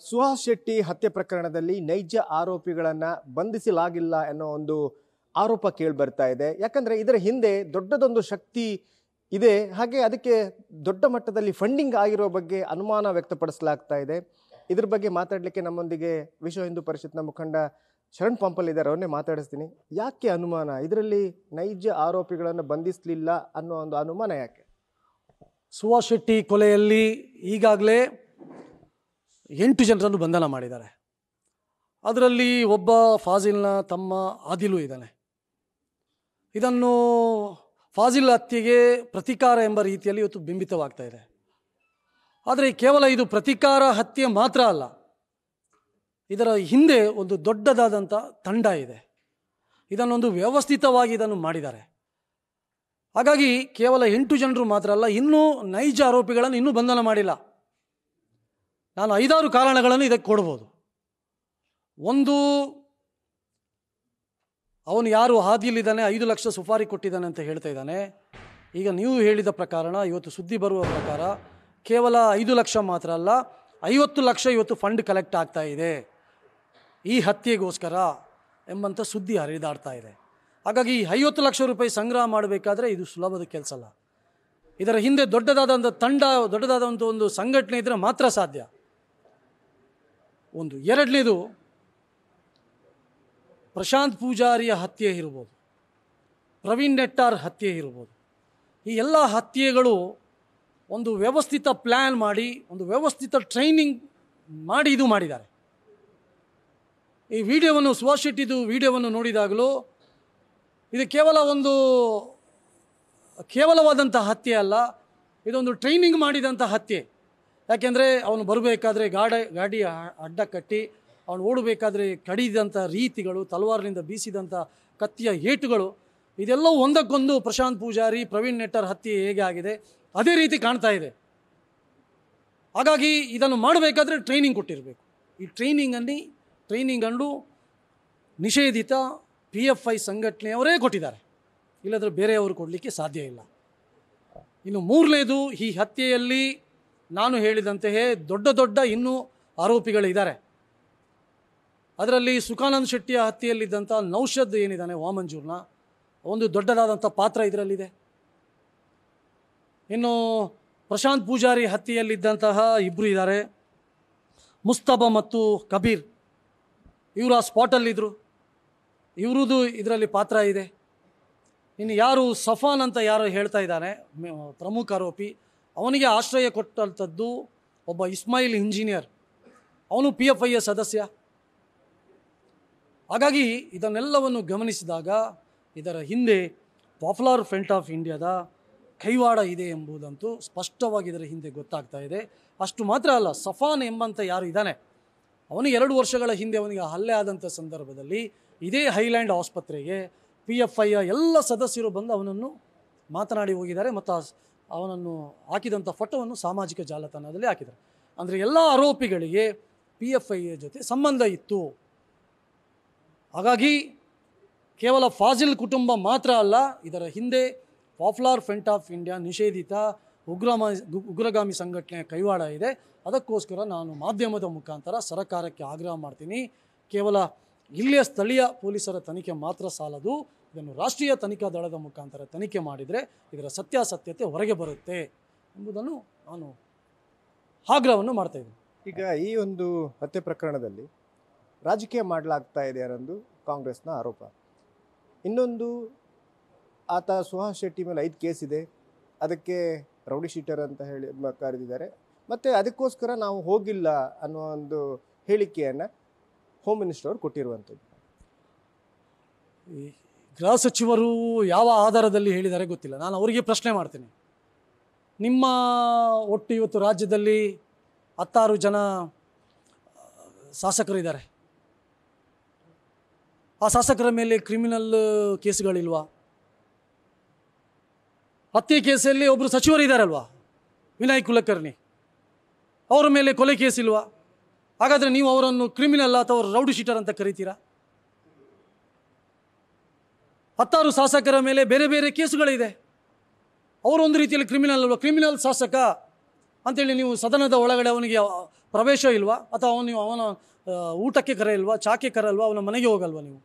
ಸುಹಾಸ್ ಶೆಟ್ಟಿ ಹತ್ಯೆ ಪ್ರಕರಣದಲ್ಲಿ ನೈಜ ಆರೋಪಿಗಳನ್ನ ಬಂಧಿಸಲಾಗಿಲ್ಲ ಅನ್ನೋ ಒಂದು ಆರೋಪ ಕೇಳಿ ಬರ್ತಾ ಇದೆ. ಯಾಕಂದ್ರೆ ಇದರ ಹಿಂದೆ ದೊಡ್ಡದೊಂದು ಶಕ್ತಿ ಇದೆ, ಹಾಗೆ ಅದಕ್ಕೆ ದೊಡ್ಡ ಮಟ್ಟದಲ್ಲಿ ಫಂಡಿಂಗ್ ಆಗಿರೋ ಬಗ್ಗೆ ಅನುಮಾನ ವ್ಯಕ್ತಪಡಿಸಲಾಗ್ತಾ ಇದೆ. ಇದ್ರ ಬಗ್ಗೆ ಮಾತಾಡಲಿಕ್ಕೆ ನಮ್ಮೊಂದಿಗೆ ವಿಶ್ವ ಹಿಂದೂ ಪರಿಷತ್ನ ಮುಖಂಡ ಶರಣ್ ಪಂಪಲ್ ಇದ್ದಾರೆ, ಅವನ್ನೇ ಮಾತಾಡಿಸ್ತೀನಿ. ಯಾಕೆ ಅನುಮಾನ, ಇದರಲ್ಲಿ ನೈಜ ಆರೋಪಿಗಳನ್ನು ಬಂಧಿಸಲಿಲ್ಲ ಅನ್ನೋ ಒಂದು ಅನುಮಾನ ಯಾಕೆ? ಸುಹಾಸ್ ಶೆಟ್ಟಿ ಕೊಲೆಯಲ್ಲಿ ಈಗಾಗಲೇ 8 ಜನರನ್ನು ಬಂಧನ ಮಾಡಿದ್ದಾರೆ. ಅದರಲ್ಲಿ ಒಬ್ಬ ಫಾಜಿಲ್ನ ತಮ್ಮ ಆದಿಲು ಇದ್ದಾನೆ. ಇದನ್ನು ಫಾಜಿಲ್ ಹತ್ಯೆಗೆ ಪ್ರತೀಕಾರ ಎಂಬ ರೀತಿಯಲ್ಲಿ ಇವತ್ತು ಬಿಂಬಿತವಾಗ್ತಾ ಇದೆ. ಆದರೆ ಕೇವಲ ಇದು ಪ್ರತೀಕಾರ ಹತ್ಯೆ ಮಾತ್ರ ಅಲ್ಲ, ಇದರ ಹಿಂದೆ ಒಂದು ದೊಡ್ಡದಾದಂಥ ತಂಡ ಇದೆ. ಇದನ್ನೊಂದು ವ್ಯವಸ್ಥಿತವಾಗಿ ಇದನ್ನು ಮಾಡಿದ್ದಾರೆ. ಹಾಗಾಗಿ ಕೇವಲ 8 ಜನರು ಮಾತ್ರ ಅಲ್ಲ, ಇನ್ನೂ ನೈಜ ಆರೋಪಿಗಳನ್ನು ಇನ್ನೂ ಬಂಧನ ಮಾಡಿಲ್ಲ. ನಾನು 5-6 ಕಾರಣಗಳನ್ನು ಇದಕ್ಕೆ ಕೊಡ್ಬೋದು. ಒಂದು, ಅವನು ಯಾರು ಹಾದಿಯಲ್ಲಿದ್ದಾನೆ, 5 ಲಕ್ಷ ಸುಪಾರಿ ಕೊಟ್ಟಿದ್ದಾನೆ ಅಂತ ಹೇಳ್ತಾ ಇದ್ದಾನೆ. ಈಗ ನೀವು ಹೇಳಿದ ಪ್ರಕಾರ, ಇವತ್ತು ಸುದ್ದಿ ಬರುವ ಪ್ರಕಾರ ಕೇವಲ 5 ಲಕ್ಷ ಮಾತ್ರ ಅಲ್ಲ, 50 ಲಕ್ಷ ಇವತ್ತು ಫಂಡ್ ಕಲೆಕ್ಟ್ ಆಗ್ತಾ ಇದೆ ಈ ಹತ್ಯೆಗೋಸ್ಕರ ಎಂಬಂಥ ಸುದ್ದಿ ಹರಿದಾಡ್ತಾ ಇದೆ. ಹಾಗಾಗಿ 50 ಲಕ್ಷ ರೂಪಾಯಿ ಸಂಗ್ರಹ ಮಾಡಬೇಕಾದ್ರೆ ಇದು ಸುಲಭದ ಕೆಲಸ ಅಲ್ಲ. ಇದರ ಹಿಂದೆ ದೊಡ್ಡದಾದಂಥ ತಂಡ, ದೊಡ್ಡದಾದಂಥ ಒಂದು ಸಂಘಟನೆ ಇದ್ದರೆ ಮಾತ್ರ ಸಾಧ್ಯ. ಒಂದು. ಎರಡನೇದು, ಪ್ರಶಾಂತ್ ಪೂಜಾರಿಯ ಹತ್ಯೆ ಇರ್ಬೋದು, ಪ್ರವೀಣ್ ನೆಟ್ಟಾರ್ ಹತ್ಯೆ ಇರ್ಬೋದು. ಈ ಎಲ್ಲ ಹತ್ಯೆಗಳು ಒಂದು ವ್ಯವಸ್ಥಿತ ಪ್ಲ್ಯಾನ್ ಮಾಡಿ, ಒಂದು ವ್ಯವಸ್ಥಿತ ಟ್ರೈನಿಂಗ್ ಮಾಡಿ ಇದು ಮಾಡಿದ್ದಾರೆ. ಈ ವಿಡಿಯೋವನ್ನು, ಸುಹಾಸ್ ಶೆಟ್ಟಿದು ವಿಡಿಯೋವನ್ನು ನೋಡಿದಾಗಲೂ ಇದು ಕೇವಲವಾದಂಥ ಹತ್ಯೆ ಅಲ್ಲ, ಇದೊಂದು ಟ್ರೈನಿಂಗ್ ಮಾಡಿದಂಥ ಹತ್ಯೆ. ಯಾಕೆಂದರೆ ಅವನು ಬರಬೇಕಾದ್ರೆ ಗಾಡಿ ಅಡ್ಡ ಕಟ್ಟಿ ಅವನು ಓಡಬೇಕಾದ್ರೆ ಕಡಿದಂಥ ರೀತಿಗಳು, ತಲವಾರಿನಿಂದ ಬೀಸಿದಂಥ ಕತ್ತಿಯ ಏಟುಗಳು, ಇದೆಲ್ಲವೂ ಒಂದಕ್ಕೊಂದು ಪ್ರಶಾಂತ್ ಪೂಜಾರಿ, ಪ್ರವೀಣ್ ನೆಟ್ಟಾರ್ ಹತ್ಯೆ ಹೇಗೆ ಆಗಿದೆ ಅದೇ ರೀತಿ ಕಾಣ್ತಾ ಇದೆ. ಹಾಗಾಗಿ ಇದನ್ನು ಮಾಡಬೇಕಾದ್ರೆ ಟ್ರೈನಿಂಗ್ ಕೊಟ್ಟಿರಬೇಕು. ಈ ಟ್ರೈನಿಂಗನ್ನು ನಿಷೇಧಿತ PFI ಸಂಘಟನೆಯವರೇ ಕೊಟ್ಟಿದ್ದಾರೆ, ಇಲ್ಲದ್ರೆ ಬೇರೆಯವರು ಕೊಡಲಿಕ್ಕೆ ಸಾಧ್ಯ ಇಲ್ಲ. ಇನ್ನು ಮೂರನೇದು, ಈ ಹತ್ಯೆಯಲ್ಲಿ ನಾನು ಹೇಳಿದಂತೆಯೇ ದೊಡ್ಡ ಇನ್ನೂ ಆರೋಪಿಗಳಿದ್ದಾರೆ. ಅದರಲ್ಲಿ ಸುಖಾನಂದ್ ಶೆಟ್ಟಿಯ ಹತ್ಯೆಯಲ್ಲಿದ್ದಂಥ ನೌಷದ್ ಏನಿದ್ದಾನೆ, ವಾಮಂಜೂರ್ನ, ಒಂದು ದೊಡ್ಡದಾದಂಥ ಪಾತ್ರ ಇದರಲ್ಲಿದೆ. ಇನ್ನು ಪ್ರಶಾಂತ್ ಪೂಜಾರಿ ಹತ್ಯೆಯಲ್ಲಿದ್ದಂತಹ 2 ಇದ್ದಾರೆ, ಮುಸ್ತಬಾ ಮತ್ತು ಕಬೀರ್. ಇವರು ಆ ಸ್ಪಾಟಲ್ಲಿದ್ದರು, ಇವರದು ಇದರಲ್ಲಿ ಪಾತ್ರ ಇದೆ. ಇನ್ನು ಯಾರು ಸಫಾನ್ ಅಂತ ಯಾರು ಹೇಳ್ತಾ ಇದ್ದಾನೆ ಪ್ರಮುಖ ಆರೋಪಿ, ಅವನಿಗೆ ಆಶ್ರಯ ಕೊಟ್ಟಂಥದ್ದು ಒಬ್ಬ ಇಸ್ಮಾಯಿಲ್ ಇಂಜಿನಿಯರ್, ಅವನು PFIಯ ಸದಸ್ಯ. ಹಾಗಾಗಿ ಇದನ್ನೆಲ್ಲವನ್ನು ಗಮನಿಸಿದಾಗ ಇದರ ಹಿಂದೆ ಪಾಪ್ಯುಲರ್ ಫ್ರಂಟ್ ಆಫ್ ಇಂಡಿಯಾದ ಕೈವಾಡ ಇದೆ ಎಂಬುದಂತೂ ಸ್ಪಷ್ಟವಾಗಿ ಇದರ ಹಿಂದೆ ಗೊತ್ತಾಗ್ತಾ ಇದೆ. ಅಷ್ಟು ಮಾತ್ರ ಅಲ್ಲ, ಸಫಾನ್ ಎಂಬಂಥ ಯಾರು ಇದ್ದಾನೆ, ಅವನು 2 ವರ್ಷಗಳ ಹಿಂದೆ ಅವನಿಗೆ ಹಲ್ಲೆ ಆದಂಥ ಸಂದರ್ಭದಲ್ಲಿ ಇದೇ ಹೈಲ್ಯಾಂಡ್ ಆಸ್ಪತ್ರೆಗೆ PFIಯ ಎಲ್ಲ ಸದಸ್ಯರು ಬಂದು ಅವನನ್ನು ಮಾತನಾಡಿ ಹೋಗಿದ್ದಾರೆ ಮತ್ತು ಅವನನ್ನು ಹಾಕಿದಂಥ ಫೋಟೋವನ್ನು ಸಾಮಾಜಿಕ ಜಾಲತಾಣದಲ್ಲಿ ಹಾಕಿದ್ದಾರೆ. ಅಂದರೆ ಎಲ್ಲ ಆರೋಪಿಗಳಿಗೆ PFIಯ ಜೊತೆ ಸಂಬಂಧ ಇತ್ತು. ಹಾಗಾಗಿ ಕೇವಲ ಫಾಜಿಲ್ ಕುಟುಂಬ ಮಾತ್ರ ಅಲ್ಲ, ಇದರ ಹಿಂದೆ ಪಾಪ್ಯುಲರ್ ಫ್ರಂಟ್ ಆಫ್ ಇಂಡಿಯಾ ನಿಷೇಧಿತ ಉಗ್ರಗಾಮಿ ಸಂಘಟನೆಯ ಕೈವಾಡ ಇದೆ. ಅದಕ್ಕೋಸ್ಕರ ನಾನು ಮಾಧ್ಯಮದ ಮುಖಾಂತರ ಸರ್ಕಾರಕ್ಕೆ ಆಗ್ರಹ ಮಾಡ್ತೀನಿ, ಕೇವಲ ಇಲ್ಲಿಯ ಸ್ಥಳೀಯ ಪೊಲೀಸರ ತನಿಖೆ ಮಾತ್ರ ಸಾಲದು, ಇದನ್ನು ರಾಷ್ಟ್ರೀಯ ತನಿಖಾ ದಳದ ಮುಖಾಂತರ ತನಿಖೆ ಮಾಡಿದರೆ ಇದರ ಸತ್ಯಾಸತ್ಯತೆ ಹೊರಗೆ ಬರುತ್ತೆ ಎಂಬುದನ್ನು ನಾನು ಆಗ್ರಹವನ್ನು ಮಾಡ್ತಾ ಇದ್ದೀನಿ. ಈಗ ಈ ಒಂದು ಹತ್ಯೆ ಪ್ರಕರಣದಲ್ಲಿ ರಾಜಕೀಯ ಮಾಡಲಾಗ್ತಾ ಇದೆ ಅನ್ನೋದು ಕಾಂಗ್ರೆಸ್ನ ಆರೋಪ. ಇನ್ನೊಂದು, ಆತ ಸುಹಾಸ್ ಶೆಟ್ಟಿ ಮೇಲೆ 5 ಕೇಸ್ ಇದೆ, ಅದಕ್ಕೆ ರೌಡಿ ಶೀಟರ್ ಅಂತ ಹೇಳಿ ಕರೆದಿದ್ದಾರೆ, ಮತ್ತು ಅದಕ್ಕೋಸ್ಕರ ನಾವು ಹೋಗಿಲ್ಲ ಅನ್ನೋ ಒಂದು ಹೇಳಿಕೆಯನ್ನು ಹೋಮ್ ಮಿನಿಸ್ಟರ್ ಅವರು ಕೊಟ್ಟಿರುವಂಥದ್ದು. ಈ ಗೃಹ ಸಚಿವರು ಯಾವ ಆಧಾರದಲ್ಲಿ ಹೇಳಿದ್ದಾರೆ ಗೊತ್ತಿಲ್ಲ. ನಾನು ಅವರಿಗೆ ಪ್ರಶ್ನೆ ಮಾಡ್ತೀನಿ, ನಿಮ್ಮ ಒಟ್ಟು ಇವತ್ತು ರಾಜ್ಯದಲ್ಲಿ 16 ಜನ ಶಾಸಕರಿದ್ದಾರೆ, ಆ ಶಾಸಕರ ಮೇಲೆ ಕ್ರಿಮಿನಲ್ ಕೇಸ್ಗಳಿಲ್ವಾ? ಹತ್ಯೆ ಕೇಸಲ್ಲಿ ಒಬ್ಬರು ಸಚಿವರಿದ್ದಾರಲ್ವಾ, ವಿನಯ್ ಕುಲಕರ್ಣಿ, ಅವರ ಮೇಲೆ ಕೊಲೆ ಕೇಸ್ ಇಲ್ವಾ? ಹಾಗಾದರೆ ನೀವು ಅವರನ್ನು ಕ್ರಿಮಿನಲ್ ಅಥವಾ ರೌಡಿ ಶೀಟರ್ ಅಂತ ಕರಿತೀರಾ? 16 ಶಾಸಕರ ಮೇಲೆ ಬೇರೆ ಬೇರೆ ಕೇಸುಗಳಿದೆ, ಅವರೊಂದು ರೀತಿಯಲ್ಲಿ ಕ್ರಿಮಿನಲ್ ಅಲ್ವಾ? ಕ್ರಿಮಿನಲ್ ಶಾಸಕ ಅಂತೇಳಿ ನೀವು ಸದನದ ಒಳಗಡೆ ಅವನಿಗೆ ಪ್ರವೇಶ ಇಲ್ವಾ? ಅಥವಾ ಅವನ ಊಟಕ್ಕೆ ಕರೆಯಲ್ವಾ, ಚಾಕೆ ಕರೆಯಲ್ವಾ, ಅವನ ಮನೆಗೆ ಹೋಗಲ್ವಾ ನೀವು?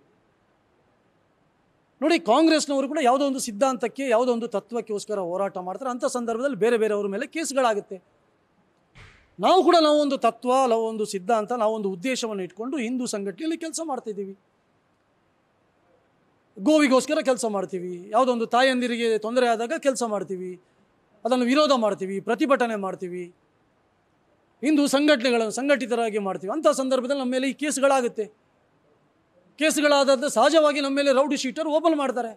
ನೋಡಿ, ಕಾಂಗ್ರೆಸ್ನವರು ಕೂಡ ಯಾವುದೋ ಒಂದು ಸಿದ್ಧಾಂತಕ್ಕೆ, ಯಾವುದೋ ಒಂದು ತತ್ವಕ್ಕೋಸ್ಕರ ಹೋರಾಟ ಮಾಡ್ತಾರೆ. ಅಂಥ ಸಂದರ್ಭದಲ್ಲಿ ಬೇರೆ ಬೇರೆಯವ್ರ ಮೇಲೆ ಕೇಸ್ಗಳಾಗುತ್ತೆ. ನಾವು ಕೂಡ ನಾವೊಂದು ತತ್ವ, ನಾವೊಂದು ಸಿದ್ಧಾಂತ, ನಾವೊಂದು ಉದ್ದೇಶವನ್ನು ಇಟ್ಕೊಂಡು ಹಿಂದೂ ಸಂಘಟನೆಯಲ್ಲಿ ಕೆಲಸ ಮಾಡ್ತಿದ್ದೀವಿ. ಗೋವಿಗೋಸ್ಕರ ಕೆಲಸ ಮಾಡ್ತೀವಿ, ಯಾವುದೋ ಒಂದು ತಾಯಂದಿರಿಗೆ ತೊಂದರೆ ಆದಾಗ ಕೆಲಸ ಮಾಡ್ತೀವಿ, ಅದನ್ನು ವಿರೋಧ ಮಾಡ್ತೀವಿ, ಪ್ರತಿಭಟನೆ ಮಾಡ್ತೀವಿ, ಹಿಂದೂ ಸಂಘಟನೆಗಳನ್ನು ಸಂಘಟಿತರಾಗಿ ಮಾಡ್ತೀವಿ. ಅಂಥ ಸಂದರ್ಭದಲ್ಲಿ ನಮ್ಮ ಮೇಲೆ ಈ ಕೇಸ್ಗಳಾಗುತ್ತೆ. ಕೇಸ್ಗಳಾದದ್ದು ಸಹಜವಾಗಿ ನಮ್ಮ ಮೇಲೆ ರೌಡಿ ಶೀಟರ್ ಓಪನ್ ಮಾಡ್ತಾರೆ.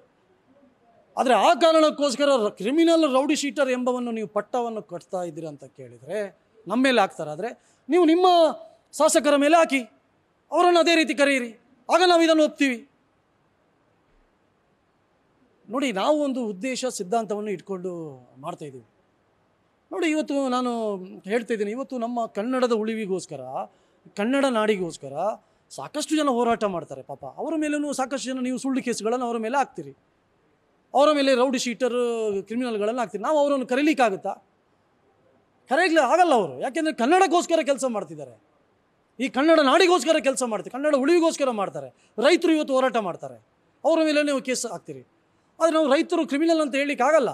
ಆದರೆ ಆ ಕಾರಣಕ್ಕೋಸ್ಕರ ಕ್ರಿಮಿನಲ್ ರೌಡಿ ಶೀಟರ್ ಎಂಬವನ್ನು ನೀವು ಪಟ್ಟವನ್ನು ಕಟ್ತಾ ಇದ್ದೀರಿ ಅಂತ ಕೇಳಿದರೆ ನಮ್ಮ ಮೇಲೆ ಹಾಕ್ತಾರಾದರೆ ನೀವು ನಿಮ್ಮ ಶಾಸಕರ ಮೇಲೆ ಹಾಕಿ, ಅವರನ್ನು ಅದೇ ರೀತಿ ಕರೆಯಿರಿ, ಆಗ ನಾವು ಇದನ್ನು ಒಪ್ತೀವಿ. ನೋಡಿ, ನಾವು ಒಂದು ಉದ್ದೇಶ ಸಿದ್ಧಾಂತವನ್ನು ಇಟ್ಕೊಂಡು ಮಾಡ್ತಾ ಇದ್ದೀವಿ. ನೋಡಿ, ಇವತ್ತು ನಾನು ಹೇಳ್ತಾ ಇದ್ದೀನಿ, ಇವತ್ತು ನಮ್ಮ ಕನ್ನಡದ ಉಳಿವಿಗೋಸ್ಕರ, ಕನ್ನಡ ನಾಡಿಗೋಸ್ಕರ ಸಾಕಷ್ಟು ಜನ ಹೋರಾಟ ಮಾಡ್ತಾರೆ. ಪಾಪ ಅವರ ಮೇಲೂ ಸಾಕಷ್ಟು ಜನ ನೀವು ಸುಳ್ಳು ಕೇಸ್ಗಳನ್ನು ಅವರ ಮೇಲೆ ಹಾಕ್ತೀರಿ, ಅವರ ಮೇಲೆ ರೌಡಿ ಶೀಟರ್ ಕ್ರಿಮಿನಲ್ಗಳನ್ನು ಹಾಕ್ತೀರಿ. ನಾವು ಅವರನ್ನು ಕರೀಲಿಕ್ಕಾಗುತ್ತಾ? ಕರೆಯಲಿಕ್ಕೆ ಆಗಲ್ಲ ಅವರು. ಯಾಕೆಂದರೆ ಕನ್ನಡಕ್ಕೋಸ್ಕರ ಕೆಲಸ ಮಾಡ್ತಿದ್ದಾರೆ, ಈ ಕನ್ನಡ ನಾಡಿಗೋಸ್ಕರ ಕೆಲಸ ಮಾಡ್ತಾರೆ, ಕನ್ನಡ ಉಳಿವಿಗೋಸ್ಕರ ಮಾಡ್ತಾರೆ. ರೈತರು ಇವತ್ತು ಹೋರಾಟ ಮಾಡ್ತಾರೆ, ಅವರ ಮೇಲೆ ನೀವು ಕೇಸ್ ಹಾಕ್ತೀರಿ. ಆದರೆ ನಾವು ರೈತರು ಕ್ರಿಮಿನಲ್ ಅಂತ ಹೇಳಲಿಕ್ಕೆ ಆಗಲ್ಲ.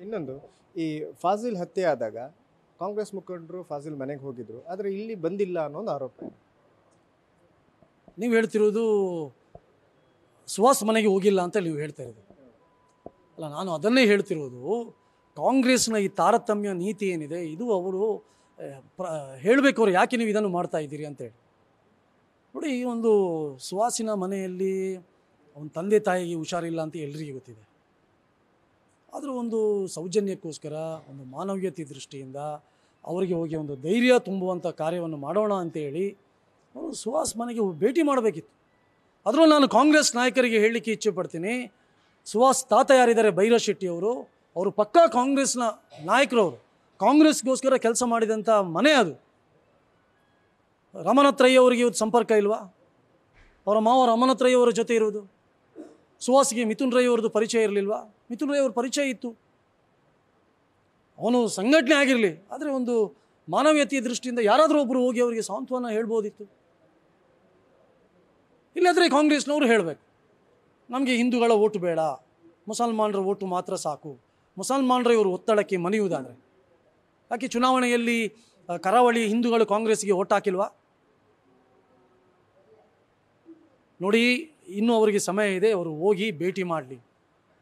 ಇನ್ನೊಂದು ಈ ಫಾಜಿಲ್ ಹತ್ಯೆ ಆದಾಗ ಕಾಂಗ್ರೆಸ್ ಮುಖಂಡರು ಫಾಜಿಲ್ ಮನೆಗೆ ಹೋಗಿದ್ರು, ಆದರೆ ಇಲ್ಲಿ ಬಂದಿಲ್ಲ ಅನ್ನೋ ಒಂದು ಆರೋಪ. ನೀವು ಹೇಳ್ತಿರೋದು ಸುಹಾಸ್ ಮನೆಗೆ ಹೋಗಿಲ್ಲ ಅಂತ ನೀವು ಹೇಳ್ತಾ ಇರೋದು ಅಲ್ಲ. ನಾನು ಅದನ್ನೇ ಹೇಳ್ತಿರೋದು, ಕಾಂಗ್ರೆಸ್ನ ಈ ತಾರತಮ್ಯ ನೀತಿ ಏನಿದೆ, ಇದು ಅವರು ಹೇಳಬೇಕು, ಅವ್ರು ಯಾಕೆ ನೀವು ಇದನ್ನು ಮಾಡ್ತಾ ಇದ್ದೀರಿ ಅಂತೇಳಿ. ನೋಡಿ, ಈ ಒಂದು ಸುಹಾಸಿನ ಮನೆಯಲ್ಲಿ ಅವನ ತಂದೆ ತಾಯಿಗೆ ಹುಷಾರಿಲ್ಲ ಅಂತ ಎಲ್ರಿಗೂ ಗೊತ್ತಿದೆ. ಆದರೂ ಒಂದು ಸೌಜನ್ಯಕ್ಕೋಸ್ಕರ, ಒಂದು ಮಾನವೀಯತೆ ದೃಷ್ಟಿಯಿಂದ ಅವರಿಗೆ ಹೋಗಿ ಒಂದು ಧೈರ್ಯ ತುಂಬುವಂಥ ಕಾರ್ಯವನ್ನು ಮಾಡೋಣ ಅಂತೇಳಿ ಅವರು ಸುಹಾಸ್ ಮನೆಗೆ ಭೇಟಿ ಮಾಡಬೇಕಿತ್ತು. ಅದರಲ್ಲೂ ನಾನು ಕಾಂಗ್ರೆಸ್ ನಾಯಕರಿಗೆ ಹೇಳಲಿಕ್ಕೆ ಇಚ್ಛೆ ಪಡ್ತೀನಿ, ಸುಹಾಸ್ ತಾತ ಯಾರಿದ್ದಾರೆ, ಭೈರವ್ ಶೆಟ್ಟಿ ಅವರು ಪಕ್ಕಾ ಕಾಂಗ್ರೆಸ್ನ ನಾಯಕರವರು. ಕಾಂಗ್ರೆಸ್ಗೋಸ್ಕರ ಕೆಲಸ ಮಾಡಿದಂಥ ಮನೆ ಅದು. ರಮನಾಥ್ ರೈ ಅವರಿಗೆ ಇವತ್ತು ಸಂಪರ್ಕ ಇಲ್ವಾ? ಅವರ ಮಾವ ರಮನಾಥ್ ರೈ ಅವರ ಜೊತೆ ಇರೋದು. ಸುಹಾಸ್ಗೆ ಮಿಥುನ್ ರೈ ಅವ್ರದ್ದು ಪರಿಚಯ ಇರಲಿಲ್ವಾ? ಮಿಥುನ್ ರೈ ಅವ್ರ ಪರಿಚಯ ಇತ್ತು. ಅವನು ಸಂಘಟನೆ ಆಗಿರಲಿ, ಆದರೆ ಒಂದು ಮಾನವೀಯತೆಯ ದೃಷ್ಟಿಯಿಂದ ಯಾರಾದರೂ ಒಬ್ಬರು ಹೋಗಿ ಅವರಿಗೆ ಸಾಂತ್ವನ ಹೇಳ್ಬೋದಿತ್ತು. ಇಲ್ಲಾದರೆ ಕಾಂಗ್ರೆಸ್ನವರು ಹೇಳಬೇಕು, ನಮಗೆ ಹಿಂದೂಗಳ ಓಟು ಬೇಡ, ಮುಸಲ್ಮಾನರ ಓಟು ಮಾತ್ರ ಸಾಕು. ಮುಸಲ್ಮಾನರ ಇವರು ಒತ್ತಡಕ್ಕೆ ಮಣಿಯುವುದಾದರೆ ಯಾಕೆ ಚುನಾವಣೆಯಲ್ಲಿ ಕರಾವಳಿ ಹಿಂದೂಗಳು ಕಾಂಗ್ರೆಸ್ಗೆ ಓಟ್ ಹಾಕಿಲ್ವಾ? ನೋಡಿ, ಇನ್ನೂ ಅವರಿಗೆ ಸಮಯ ಇದೆ, ಅವರು ಹೋಗಿ ಭೇಟಿ ಮಾಡಲಿ.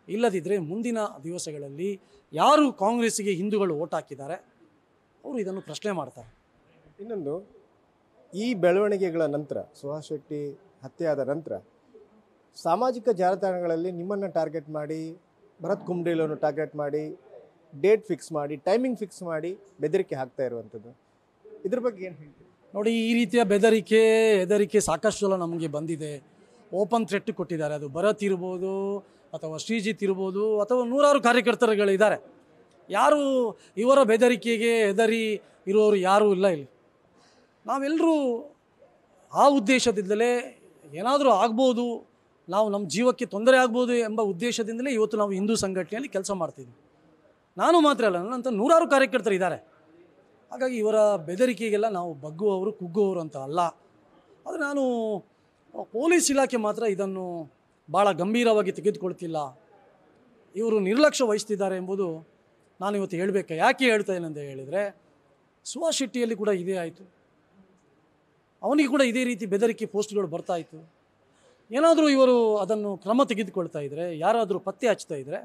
ಇಲ್ಲದಿದ್ದರೆ ಮುಂದಿನ ದಿವಸಗಳಲ್ಲಿ ಯಾರು ಕಾಂಗ್ರೆಸ್ಸಿಗೆ ಹಿಂದೂಗಳು ಓಟ್ ಹಾಕಿದ್ದಾರೆ ಅವರು ಇದನ್ನು ಪ್ರಶ್ನೆ ಮಾಡ್ತಾರೆ. ಇನ್ನೊಂದು, ಈ ಬೆಳವಣಿಗೆಗಳ ನಂತರ, ಸುಹಾಸ್ ಶೆಟ್ಟಿ ಹತ್ಯೆ ಆದ ನಂತರ ಸಾಮಾಜಿಕ ಜಾಲತಾಣಗಳಲ್ಲಿ ನಿಮ್ಮನ್ನು ಟಾರ್ಗೆಟ್ ಮಾಡಿ, ಭರತ್ ಕುಂಬ್ಡೇಲನ್ನು ಟಾರ್ಗೆಟ್ ಮಾಡಿ, ಡೇಟ್ ಫಿಕ್ಸ್ ಮಾಡಿ, ಟೈಮಿಂಗ್ ಫಿಕ್ಸ್ ಮಾಡಿ ಬೆದರಿಕೆ ಹಾಕ್ತಾ ಇರುವಂಥದ್ದು, ಇದ್ರ ಬಗ್ಗೆ ಏನು ಹೇಳ್ತೀವಿ? ನೋಡಿ, ಈ ರೀತಿಯ ಹೆದರಿಕೆ ಸಾಕಷ್ಟು ಸಲ ನಮಗೆ ಬಂದಿದೆ. ಓಪನ್ ಥ್ರೆಟ್ ಕೊಟ್ಟಿದ್ದಾರೆ. ಅದು ಭರತ್ ಇರ್ಬೋದು, ಅಥವಾ ಶ್ರೀಜಿತ್ ಇರ್ಬೋದು, ಅಥವಾ ನೂರಾರು ಕಾರ್ಯಕರ್ತರುಗಳಿದ್ದಾರೆ. ಯಾರು ಇವರ ಬೆದರಿಕೆಗೆ ಹೆದರಿ ಇರುವವರು ಯಾರೂ ಇಲ್ಲ ಇಲ್ಲಿ. ನಾವೆಲ್ಲರೂ ಆ ಉದ್ದೇಶದಿಂದಲೇ ಏನಾದರೂ ಆಗ್ಬೋದು, ನಾವು ನಮ್ಮ ಜೀವಕ್ಕೆ ತೊಂದರೆ ಆಗ್ಬೋದು ಎಂಬ ಉದ್ದೇಶದಿಂದಲೇ ಇವತ್ತು ನಾವು ಹಿಂದೂ ಸಂಘಟನೆಯಲ್ಲಿ ಕೆಲಸ ಮಾಡ್ತಿದ್ವಿ. ನಾನು ಮಾತ್ರ ಅಲ್ಲ, ನನ್ನಂಥ ನೂರಾರು ಕಾರ್ಯಕರ್ತರು ಇದ್ದಾರೆ. ಹಾಗಾಗಿ ಇವರ ಬೆದರಿಕೆಗೆಲ್ಲ ನಾವು ಬಗ್ಗುವವರು, ಕುಗ್ಗುವವರು ಅಂತ ಅಲ್ಲ. ಆದರೆ ನಾನು ಪೊಲೀಸ್ ಇಲಾಖೆ ಮಾತ್ರ ಇದನ್ನು ಭಾಳ ಗಂಭೀರವಾಗಿ ತೆಗೆದುಕೊಳ್ತಿಲ್ಲ, ಇವರು ನಿರ್ಲಕ್ಷ್ಯ ವಹಿಸ್ತಿದ್ದಾರೆ ಎಂಬುದು ನಾನು ಇವತ್ತು ಹೇಳಬೇಕು. ಯಾಕೆ ಹೇಳ್ತಾ ಇದ್ದೇನೆ ಅಂತ ಹೇಳಿದರೆ, ಸುಹಾಸ್ ಶೆಟ್ಟಿಯಲ್ಲಿ ಕೂಡ ಇದೇ ಆಯಿತು, ಅವನಿಗೆ ಕೂಡ ಇದೇ ರೀತಿ ಬೆದರಿಕೆ ಪೋಸ್ಟ್ಗಳು ಬರ್ತಾ ಇತ್ತು. ಏನಾದರೂ ಇವರು ಅದನ್ನು ಕ್ರಮ ತೆಗೆದುಕೊಳ್ತಾ ಇದ್ದರೆ, ಯಾರಾದರೂ ಪತ್ತೆ ಹಚ್ತಾ ಇದ್ದರೆ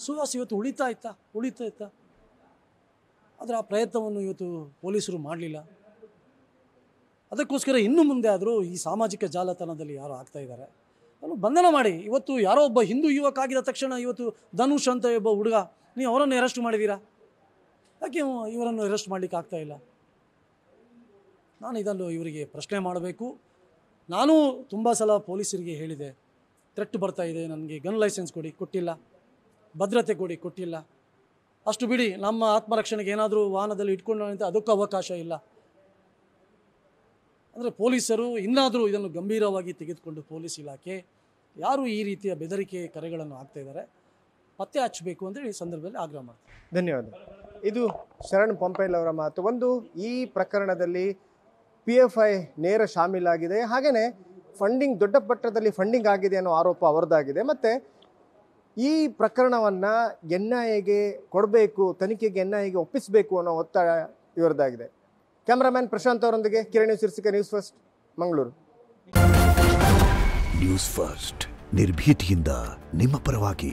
ಸುಹಾಸ್ ಇವತ್ತು ಉಳಿತಾ ಇತ್ತ. ಆದರೆ ಆ ಪ್ರಯತ್ನವನ್ನು ಇವತ್ತು ಪೊಲೀಸರು ಮಾಡಲಿಲ್ಲ. ಅದಕ್ಕೋಸ್ಕರ ಇನ್ನು ಮುಂದೆ ಆದರೂ ಈ ಸಾಮಾಜಿಕ ಜಾಲತಾಣದಲ್ಲಿ ಯಾರು ಆಗ್ತಾ ಇದ್ದಾರೆ ಅವನು ಬಂಧನ ಮಾಡಿ. ಇವತ್ತು ಯಾರೋ ಒಬ್ಬ ಹಿಂದೂ ಯುವಕ ಆಗಿದ ತಕ್ಷಣ ಇವತ್ತು ಧನುಷ್ ಅಂತ ಒಬ್ಬ ಹುಡುಗ, ನೀವು ಅವರನ್ನು ಅರೆಸ್ಟ್ ಮಾಡಿದ್ದೀರಾ, ಯಾಕೆ ಇವರನ್ನು ಅರೆಸ್ಟ್ ಮಾಡಲಿಕ್ಕೆ ಆಗ್ತಾ ಇಲ್ಲ? ನಾನು ಇದನ್ನು ಇವರಿಗೆ ಪ್ರಶ್ನೆ ಮಾಡಬೇಕು. ನಾನು ತುಂಬ ಸಲ ಪೊಲೀಸರಿಗೆ ಹೇಳಿದೆ, ಥ್ರೆಟ್ ಬರ್ತಾ ಇದೆ, ನನಗೆ ಗನ್ ಲೈಸೆನ್ಸ್ ಕೊಟ್ಟಿಲ್ಲ, ಭದ್ರತೆ ಕೊಟ್ಟಿಲ್ಲ, ಅಷ್ಟು ಬಿಡಿ, ನಮ್ಮ ಆತ್ಮರಕ್ಷಣೆಗೆ ಏನಾದರೂ ವಾಹನದಲ್ಲಿ ಇಟ್ಕೊಂಡು ಅಂತ ಅದಕ್ಕೂ ಅವಕಾಶ ಇಲ್ಲ. ಅಂದರೆ ಪೊಲೀಸರು ಇನ್ನಾದರೂ ಇದನ್ನು ಗಂಭೀರವಾಗಿ ತೆಗೆದುಕೊಂಡು ಪೊಲೀಸ್ ಇಲಾಖೆ ಯಾರು ಈ ರೀತಿಯ ಬೆದರಿಕೆ ಕರೆಗಳನ್ನು ಹಾಕ್ತಾ ಇದ್ದಾರೆ ಪತ್ತೆ ಹಚ್ಚಬೇಕು ಅಂತೇಳಿ ಈ ಸಂದರ್ಭದಲ್ಲಿ ಆಗ್ರಹ ಮಾಡ್ತೀನಿ. ಧನ್ಯವಾದ. ಇದು ಶರಣ್ ಪಂಪೈಲ್ ಅವರ ಮಾತು. ಒಂದು, ಈ ಪ್ರಕರಣದಲ್ಲಿ PFI ನೇರ ಶಾಮೀಲಾಗಿದೆ, ಹಾಗೆಯೇ ಫಂಡಿಂಗ್ ದೊಡ್ಡ ಮಟ್ಟದಲ್ಲಿ ಫಂಡಿಂಗ್ ಆಗಿದೆ ಅನ್ನೋ ಆರೋಪ ಅವರದಾಗಿದೆ. ಮತ್ತು ಈ ಪ್ರಕರಣವನ್ನು NIAಗೆ ಕೊಡಬೇಕು, ತನಿಖೆಗೆ NIAಗೆ ಒಪ್ಪಿಸಬೇಕು ಅನ್ನೋ ಒತ್ತಡ ಇವರದಾಗಿದೆ. ಕ್ಯಾಮ್ರಾಮ್ಯಾನ್ ಪ್ರಶಾಂತ್ ಅವರೊಂದಿಗೆ ಕಿರಣ್ ಸಿರ್ಸಿಕೆ, news first, Mangaluru. News first, ನಿರ್ಭೀತಿಯಿಂದ ನಿಮ್ಮ ಪರವಾಗಿ.